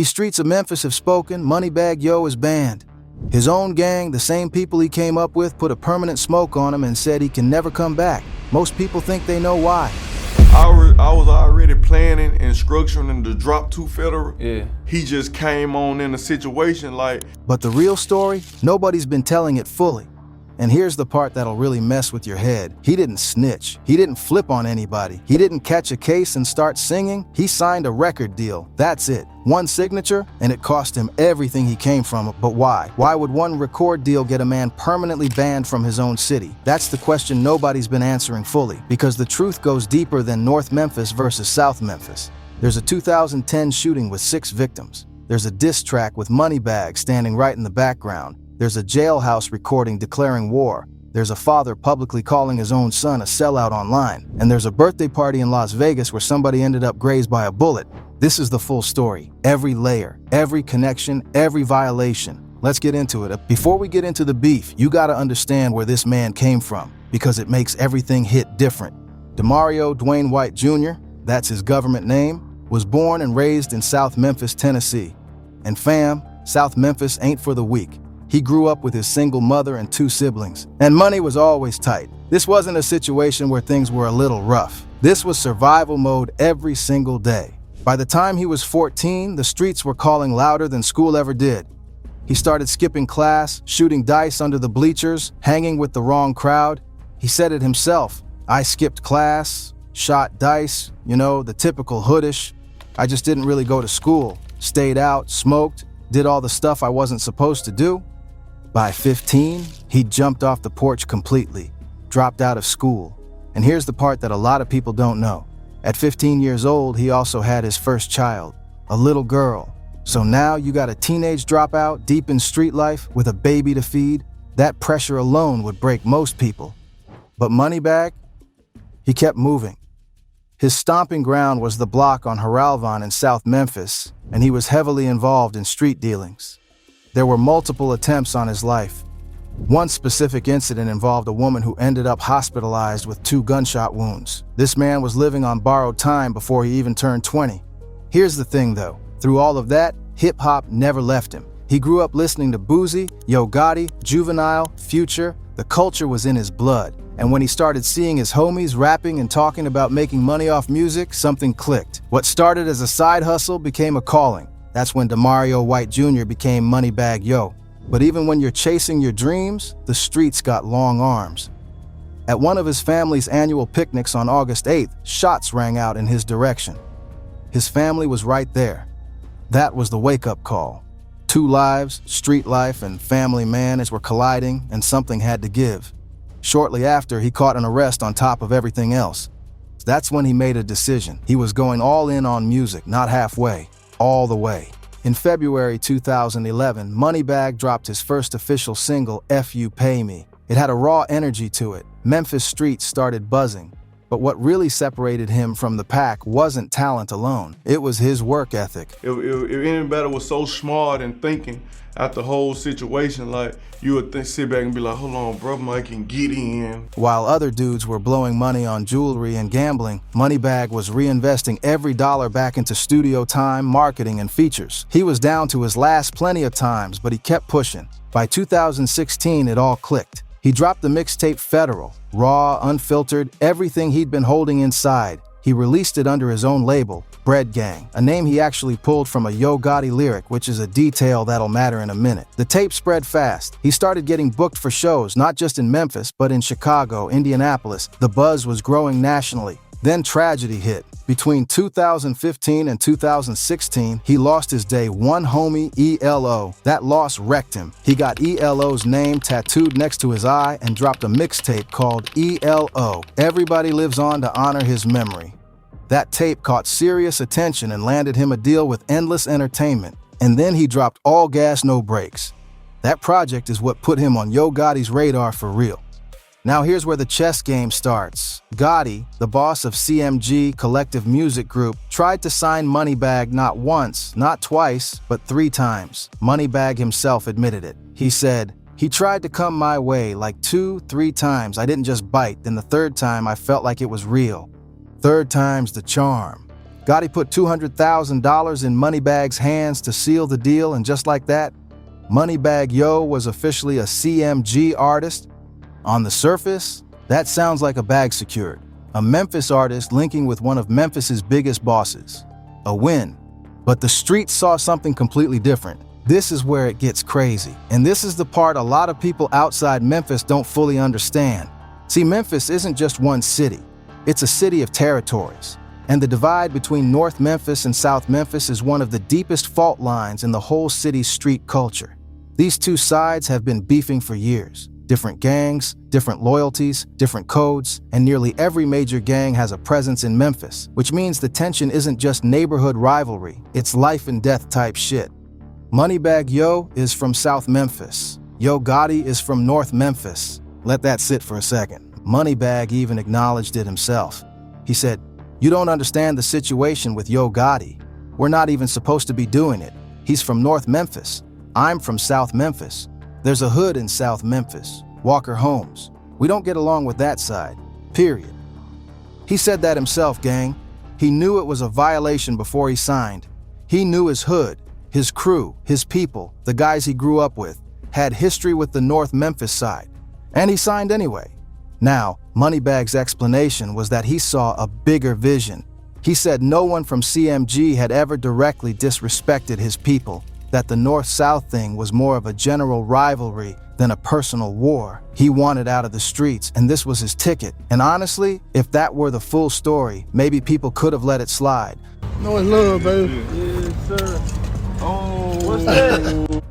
Streets of Memphis have spoken, Moneybag Yo is banned. His own gang, the same people he came up with, put a permanent smoke on him and said he can never come back. Most people think they know why. I was already planning and structuring to drop to federal. Yeah. He just came on in a situation like... But the real story, nobody's been telling it fully. And here's the part that'll really mess with your head. He didn't snitch. He didn't flip on anybody. He didn't catch a case and start singing. He signed a record deal. That's it. One signature, and it cost him everything he came from. But why? Why would one record deal get a man permanently banned from his own city? That's the question nobody's been answering fully, because the truth goes deeper than North Memphis versus South Memphis. There's a 2010 shooting with 6 victims. There's a diss track with Moneybag standing right in the background. There's a jailhouse recording declaring war. There's a father publicly calling his own son a sellout online. And there's a birthday party in Las Vegas where somebody ended up grazed by a bullet. This is the full story. Every layer, every connection, every violation. Let's get into it. Before we get into the beef, you gotta understand where this man came from, because it makes everything hit different. Demario Dwayne White Jr., that's his government name, was born and raised in South Memphis, Tennessee. And fam, South Memphis ain't for the weak. He grew up with his single mother and 2 siblings, and money was always tight. This wasn't a situation where things were a little rough. This was survival mode every single day. By the time he was 14, the streets were calling louder than school ever did. He started skipping class, shooting dice under the bleachers, hanging with the wrong crowd. He said it himself. I skipped class, shot dice, the typical hoodish. I just didn't really go to school. Stayed out, smoked, did all the stuff I wasn't supposed to do. By 15, he jumped off the porch completely, dropped out of school. And here's the part that a lot of people don't know. At 15 years old, he also had his first child, a little girl. So now you got a teenage dropout deep in street life with a baby to feed. That pressure alone would break most people. But Moneybag, he kept moving. His stomping ground was the block on Haralvan in South Memphis, and he was heavily involved in street dealings. There were multiple attempts on his life. One specific incident involved a woman who ended up hospitalized with 2 gunshot wounds. This man was living on borrowed time before he even turned 20. Here's the thing though, through all of that, hip-hop never left him. He grew up listening to Boozy, Yo Gotti, Juvenile, Future. The culture was in his blood. And when he started seeing his homies rapping and talking about making money off music, something clicked. What started as a side hustle became a calling. That's when Demario White Jr. became Moneybag Yo. But even when you're chasing your dreams, the streets got long arms. At one of his family's annual picnics on August 8th, shots rang out in his direction. His family was right there. That was the wake-up call. 2 lives, street life and family manners were colliding, and something had to give. Shortly after, he caught an arrest on top of everything else. That's when he made a decision. He was going all in on music, not halfway, all the way. In February 2011, Moneybag dropped his first official single, F You Pay Me. It had a raw energy to it. Memphis streets started buzzing. But what really separated him from the pack wasn't talent alone. It was his work ethic. If anybody was so smart and thinking out the whole situation, like, you would sit back and be like, hold on, bro, Mike can get in. While other dudes were blowing money on jewelry and gambling, Moneybag was reinvesting every dollar back into studio time, marketing, and features. He was down to his last plenty of times, but he kept pushing. By 2016, it all clicked. He dropped the mixtape Federal, raw, unfiltered, everything he'd been holding inside. He released it under his own label, Bread Gang, a name he actually pulled from a Yo Gotti lyric, which is a detail that'll matter in a minute. The tape spread fast. He started getting booked for shows, not just in Memphis, but in Chicago, Indianapolis. The buzz was growing nationally. Then tragedy hit. Between 2015 and 2016, he lost his day one homie, ELO. That loss wrecked him. He got ELO's name tattooed next to his eye and dropped a mixtape called ELO. Everybody lives on to honor his memory. That tape caught serious attention and landed him a deal with Endless Entertainment. And then he dropped All Gas No Brakes. That project is what put him on Yo Gotti's radar for real. Now here's where the chess game starts. Gotti, the boss of CMG Collective Music Group, tried to sign Moneybag not once, not twice, but 3 times. Moneybag himself admitted it. He said, "He tried to come my way like 2-3 times. I didn't just bite. Then the 3rd time I felt like it was real. 3rd time's the charm." Gotti put $200,000 in Moneybag's hands to seal the deal, and just like that, Moneybag Yo was officially a CMG artist. On the surface, that sounds like a bag secured. A Memphis artist linking with one of Memphis's biggest bosses. A win. But the streets saw something completely different. This is where it gets crazy. And this is the part a lot of people outside Memphis don't fully understand. See, Memphis isn't just one city. It's a city of territories. And the divide between North Memphis and South Memphis is one of the deepest fault lines in the whole city's street culture. These two sides have been beefing for years. Different gangs, different loyalties, different codes, and nearly every major gang has a presence in Memphis, which means the tension isn't just neighborhood rivalry, it's life and death type shit. Moneybag Yo is from South Memphis. Yo Gotti is from North Memphis. Let that sit for a second. Moneybag even acknowledged it himself. He said, "You don't understand the situation with Yo Gotti. We're not even supposed to be doing it. He's from North Memphis. I'm from South Memphis. There's a hood in South Memphis, Walker Homes. We don't get along with that side, period." He said that himself, gang. He knew it was a violation before he signed. He knew his hood, his crew, his people, the guys he grew up with, had history with the North Memphis side. And he signed anyway. Now, Moneybag's explanation was that he saw a bigger vision. He said no one from CMG had ever directly disrespected his people, that the North-South thing was more of a general rivalry than a personal war. He wanted out of the streets, and this was his ticket. And honestly, if that were the full story, maybe people could have let it slide. No, it's love, baby. Yes, sir. Oh, What's that?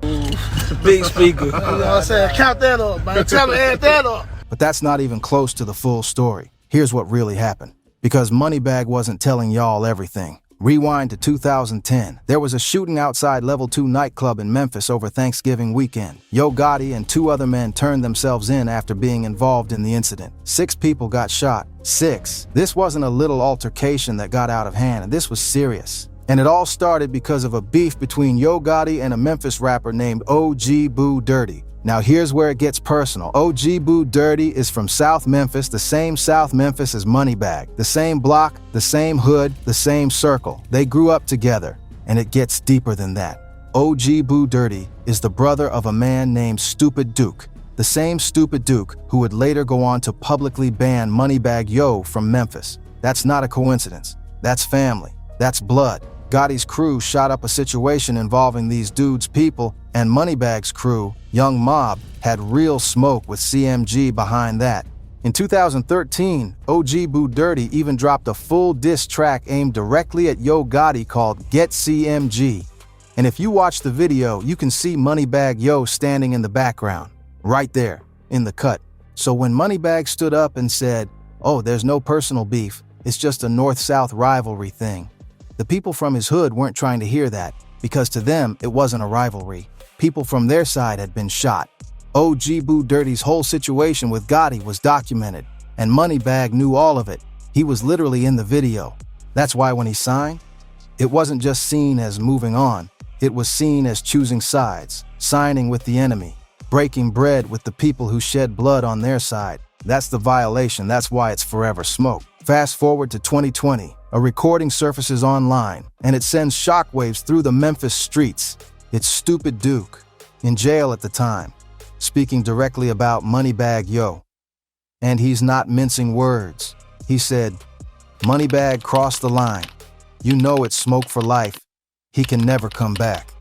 Big speaker. You know what I'm saying? Count that up, man. Tell me, add that up. But that's not even close to the full story. Here's what really happened. Because Moneybag wasn't telling y'all everything. Rewind to 2010. There was a shooting outside Level 2 nightclub in Memphis over Thanksgiving weekend. Yo Gotti and two other men turned themselves in after being involved in the incident. 6 people got shot. 6. This wasn't a little altercation that got out of hand, and this was serious. And it all started because of a beef between Yo Gotti and a Memphis rapper named OG Boo Dirty. Now here's where it gets personal. OG Boo Dirty is from South Memphis, the same South Memphis as Moneybag. The same block, the same hood, the same circle. They grew up together, and it gets deeper than that. OG Boo Dirty is the brother of a man named Stupid Duke. The same Stupid Duke who would later go on to publicly ban Moneybag Yo from Memphis. That's not a coincidence. That's family. That's blood. Gotti's crew shot up a situation involving these dudes' people, and Moneybag's crew, Young Mob, had real smoke with CMG behind that. In 2013, OG Boo Dirty even dropped a full diss track aimed directly at Yo Gotti called Get CMG. And if you watch the video, you can see Moneybag Yo standing in the background, right there, in the cut. So when Moneybag stood up and said, "Oh, there's no personal beef, it's just a North-South rivalry thing," the people from his hood weren't trying to hear that, because to them, it wasn't a rivalry. People from their side had been shot. OG Boo Dirty's whole situation with Gotti was documented, and Moneybag knew all of it. He was literally in the video. That's why when he signed, it wasn't just seen as moving on. It was seen as choosing sides, signing with the enemy, breaking bread with the people who shed blood on their side. That's the violation. That's why it's forever smoke. Fast forward to 2020. A recording surfaces online, and it sends shockwaves through the Memphis streets. It's Stupid Duke, in jail at the time, speaking directly about Moneybag Yo. And he's not mincing words. He said, "Moneybag crossed the line. You know it's smoke for life. He can never come back."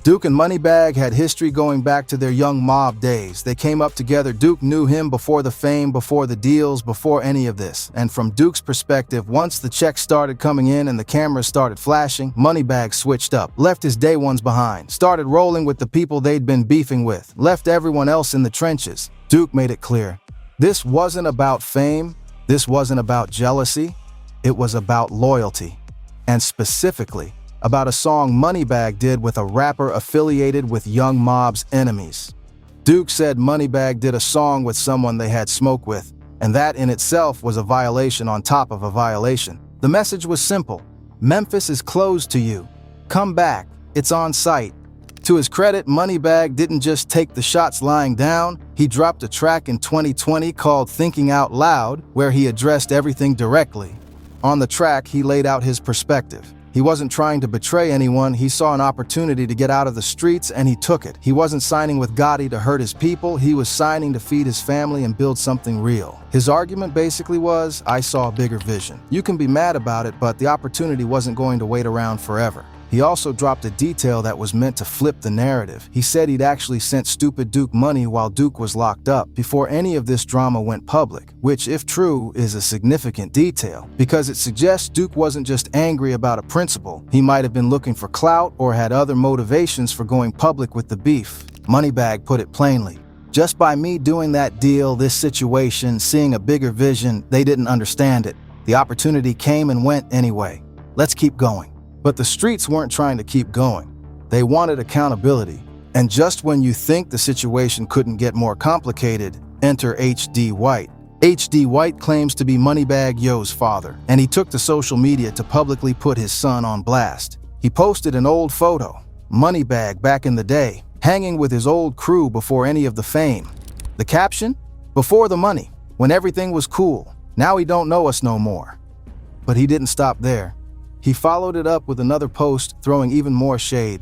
Duke and Moneybag had history going back to their Young Mob days. They came up together. Duke knew him before the fame, before the deals, before any of this. And from Duke's perspective, once the checks started coming in and the cameras started flashing, Moneybag switched up, left his day ones behind, started rolling with the people they'd been beefing with, left everyone else in the trenches. Duke made it clear. This wasn't about fame. This wasn't about jealousy. It was about loyalty. And specifically, about a song Moneybag did with a rapper affiliated with Young Mob's enemies. Duke said Moneybag did a song with someone they had smoke with, and that in itself was a violation on top of a violation. The message was simple. Memphis is closed to you. Come back. It's on site. To his credit, Moneybag didn't just take the shots lying down. He dropped a track in 2020 called Thinking Out Loud, where he addressed everything directly. On the track, he laid out his perspective. He wasn't trying to betray anyone, he saw an opportunity to get out of the streets and he took it. He wasn't signing with Gotti to hurt his people, he was signing to feed his family and build something real. His argument basically was, I saw a bigger vision. You can be mad about it, but the opportunity wasn't going to wait around forever. He also dropped a detail that was meant to flip the narrative. He said he'd actually sent stupid Duke money while Duke was locked up before any of this drama went public, which, if true, is a significant detail because it suggests Duke wasn't just angry about a principle. He might have been looking for clout or had other motivations for going public with the beef. Moneybag put it plainly. Just by me doing that deal, this situation, seeing a bigger vision, they didn't understand it. The opportunity came and went anyway. Let's keep going. But the streets weren't trying to keep going. They wanted accountability. And just when you think the situation couldn't get more complicated, enter H.D. White. H.D. White claims to be Moneybag Yo's father, and he took to social media to publicly put his son on blast. He posted an old photo, Moneybag back in the day, hanging with his old crew before any of the fame. The caption? Before the money, when everything was cool. Now he don't know us no more. But he didn't stop there. He followed it up with another post throwing even more shade.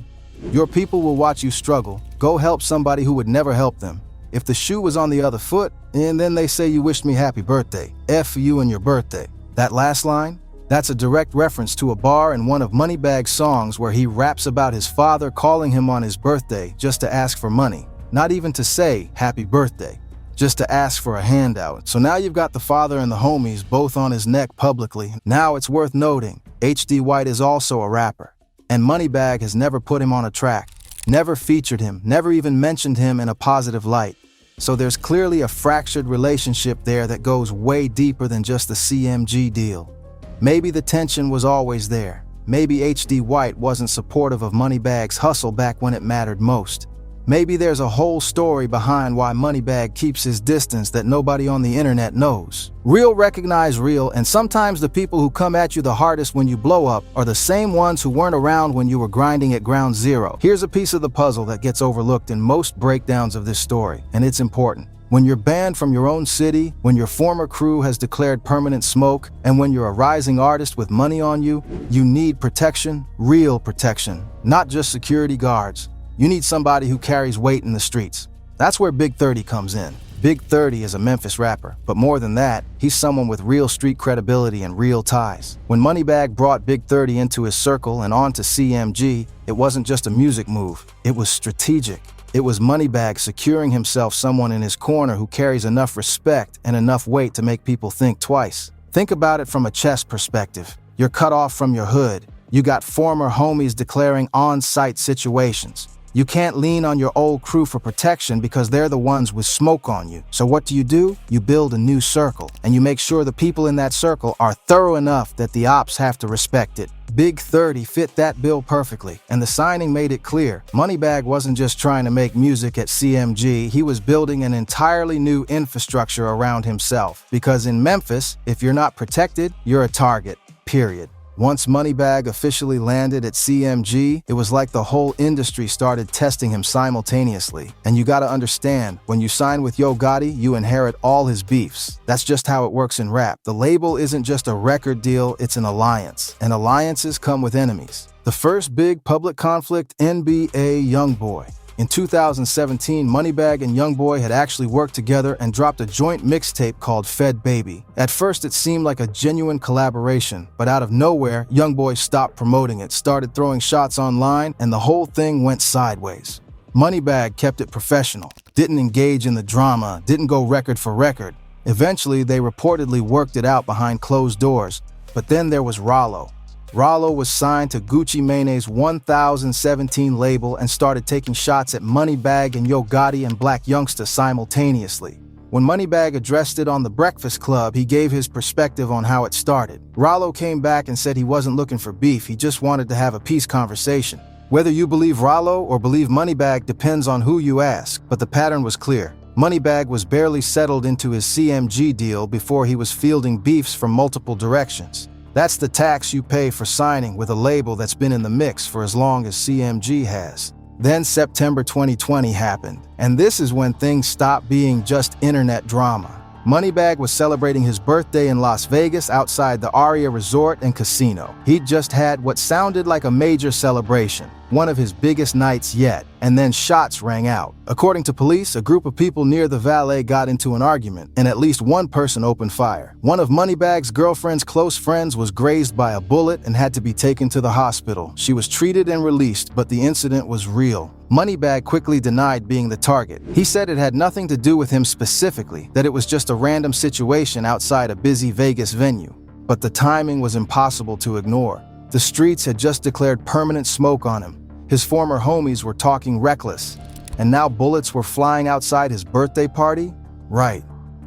Your people will watch you struggle. Go help somebody who would never help them. If the shoe was on the other foot, and then they say you wished me happy birthday. F you and your birthday. That last line? That's a direct reference to a bar in one of Moneybag's songs where he raps about his father calling him on his birthday just to ask for money. Not even to say happy birthday. Just to ask for a handout. So now you've got the father and the homies both on his neck publicly. Now it's worth noting, H.D. White is also a rapper. And Moneybag has never put him on a track, never featured him, never even mentioned him in a positive light. So there's clearly a fractured relationship there that goes way deeper than just the CMG deal. Maybe the tension was always there. Maybe H.D. White wasn't supportive of Moneybag's hustle back when it mattered most. Maybe there's a whole story behind why Moneybag keeps his distance that nobody on the internet knows. Real recognize real, and sometimes the people who come at you the hardest when you blow up are the same ones who weren't around when you were grinding at ground zero. Here's a piece of the puzzle that gets overlooked in most breakdowns of this story, and it's important. When you're banned from your own city, when your former crew has declared permanent smoke, and when you're a rising artist with money on you, you need protection, real protection, not just security guards. You need somebody who carries weight in the streets. That's where Big 30 comes in. Big 30 is a Memphis rapper, but more than that, he's someone with real street credibility and real ties. When Moneybag brought Big 30 into his circle and onto CMG, it wasn't just a music move, it was strategic. It was Moneybag securing himself someone in his corner who carries enough respect and enough weight to make people think twice. Think about it from a chess perspective. You're cut off from your hood. You got former homies declaring on-site situations. You can't lean on your old crew for protection because they're the ones with smoke on you. So what do? You build a new circle, and you make sure the people in that circle are thorough enough that the ops have to respect it. Big 30 fit that bill perfectly, and the signing made it clear. Moneybag wasn't just trying to make music at CMG, he was building an entirely new infrastructure around himself. Because in Memphis, if you're not protected, you're a target, period. Once Moneybag officially landed at CMG, it was like the whole industry started testing him simultaneously. And you gotta understand, when you sign with Yo Gotti, you inherit all his beefs. That's just how it works in rap. The label isn't just a record deal, it's an alliance. And alliances come with enemies. The first big public conflict, NBA Youngboy. In 2017, Moneybag and Youngboy had actually worked together and dropped a joint mixtape called Fed Baby. At first, it seemed like a genuine collaboration, but out of nowhere, Youngboy stopped promoting it, started throwing shots online, and the whole thing went sideways. Moneybag kept it professional, didn't engage in the drama, didn't go record for record. Eventually, they reportedly worked it out behind closed doors. But then there was Rollo. Rollo was signed to Gucci Mane's 1017 label and started taking shots at Moneybag and Yo Gotti and Black Youngsta simultaneously. When Moneybag addressed it on The Breakfast Club, he gave his perspective on how it started. Rollo came back and said he wasn't looking for beef, he just wanted to have a peace conversation. Whether you believe Rollo or believe Moneybag depends on who you ask, but the pattern was clear. Moneybag was barely settled into his CMG deal before he was fielding beefs from multiple directions. That's the tax you pay for signing with a label that's been in the mix for as long as CMG has. Then September 2020 happened, and this is when things stopped being just internet drama. Moneybag was celebrating his birthday in Las Vegas outside the Aria Resort and Casino. He'd just had what sounded like a major celebration, one of his biggest nights yet, and then shots rang out. According to police, a group of people near the valet got into an argument, and at least one person opened fire. One of Moneybag's girlfriend's close friends was grazed by a bullet and had to be taken to the hospital. She was treated and released, but the incident was real. Moneybag quickly denied being the target. He said it had nothing to do with him specifically, that it was just a random situation outside a busy Vegas venue. But the timing was impossible to ignore. The streets had just declared permanent smoke on him. His former homies were talking reckless, and now bullets were flying outside his birthday party? Right.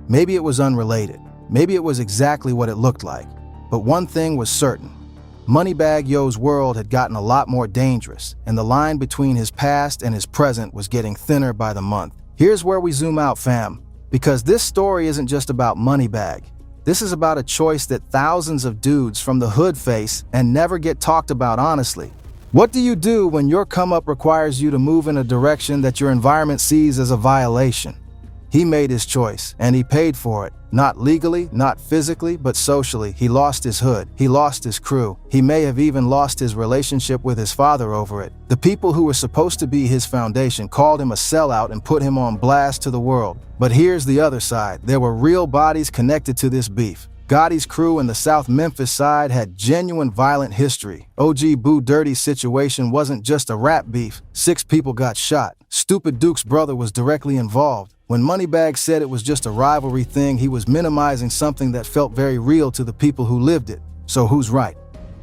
Maybe it was unrelated. Maybe it was exactly what it looked like. But one thing was certain. Moneybag Yo's world had gotten a lot more dangerous, and the line between his past and his present was getting thinner by the month. Here's where we zoom out, fam, because this story isn't just about Moneybag. This is about a choice that thousands of dudes from the hood face and never get talked about honestly. What do you do when your come-up requires you to move in a direction that your environment sees as a violation? He made his choice, and he paid for it. Not legally, not physically, but socially. He lost his hood. He lost his crew. He may have even lost his relationship with his father over it. The people who were supposed to be his foundation called him a sellout and put him on blast to the world. But here's the other side. There were real bodies connected to this beef. Gotti's crew in the South Memphis side had genuine violent history. OG Boo Dirty's situation wasn't just a rap beef. 6 people got shot. Stupid Duke's brother was directly involved. When Moneybag said it was just a rivalry thing, he was minimizing something that felt very real to the people who lived it. So who's right?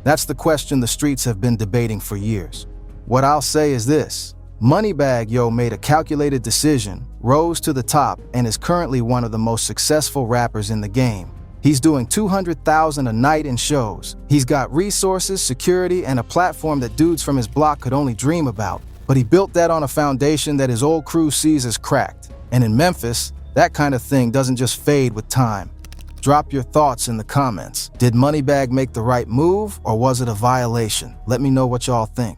That's the question the streets have been debating for years. What I'll say is this. Moneybag Yo made a calculated decision, rose to the top, and is currently one of the most successful rappers in the game. He's doing $200,000 a night in shows. He's got resources, security, and a platform that dudes from his block could only dream about. But he built that on a foundation that his old crew sees as cracked. And in Memphis, that kind of thing doesn't just fade with time. Drop your thoughts in the comments. Did Moneybag make the right move, or was it a violation? Let me know what y'all think.